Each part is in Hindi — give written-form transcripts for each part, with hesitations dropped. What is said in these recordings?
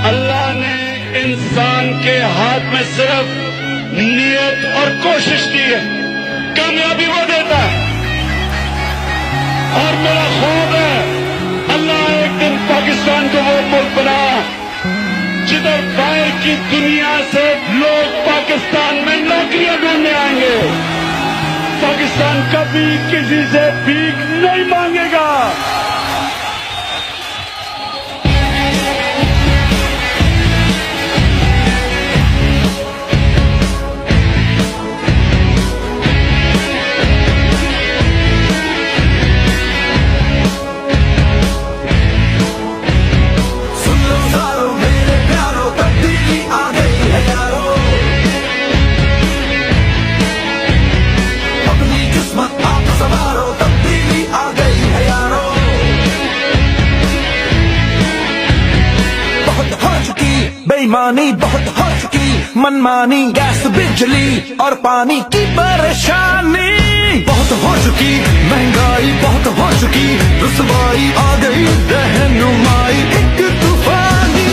अल्लाह ने इंसान के हाथ में सिर्फ नियत और कोशिश दी है, कामयाबी वो देता है। और मेरा ख्वाब है अल्लाह एक दिन पाकिस्तान को वो मुल्क बना जिधर बाहर की दुनिया से लोग पाकिस्तान में नौकरियां ढूंढने आएंगे। पाकिस्तान कभी किसी से भीख नहीं मांगेगा। बेईमानी बहुत हो चुकी, मनमानी, गैस बिजली और पानी की परेशानी बहुत हो चुकी, महंगाई बहुत हो चुकी, रुसवाई आ गई, रहनुमाई एक तूफानी।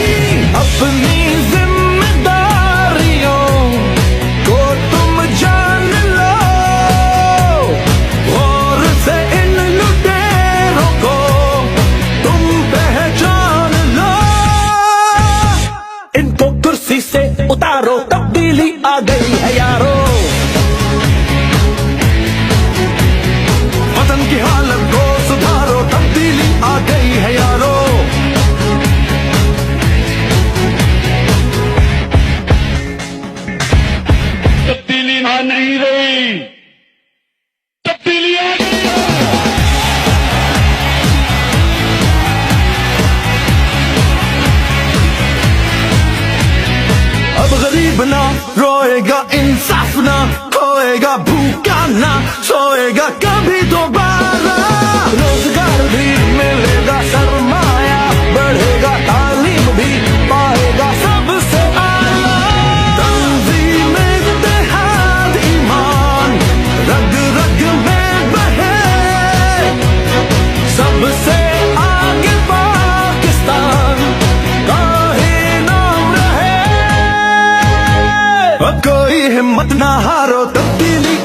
अपनी जिम्मेदारियों को तुम जान लो, और से इन लुटेरों को तुम पहचान लो। इनको कुर्सी से उतारो, तब्दीली आ गई है यारो। वतन की हालत को सुधारो, तब्दीली आ गई है यारो। तब्दीली आ नहीं रही, तब्दीली आ गई है। अब गरीब ना रोएगा, इंसाफ ना खोएगा, भूखा ना सोएगा कभी दोबारा। रोजगार भी मिलेगा, सरमाया बढ़ेगा, तालीम भी पाएगा सबसे आला। तंजीम इत्तेहाद ईमान रग रग में बहे, सबसे आगे पाकिस्तान का ही नाम रहे। कोई हिम्मत ना हारो, तब्दीली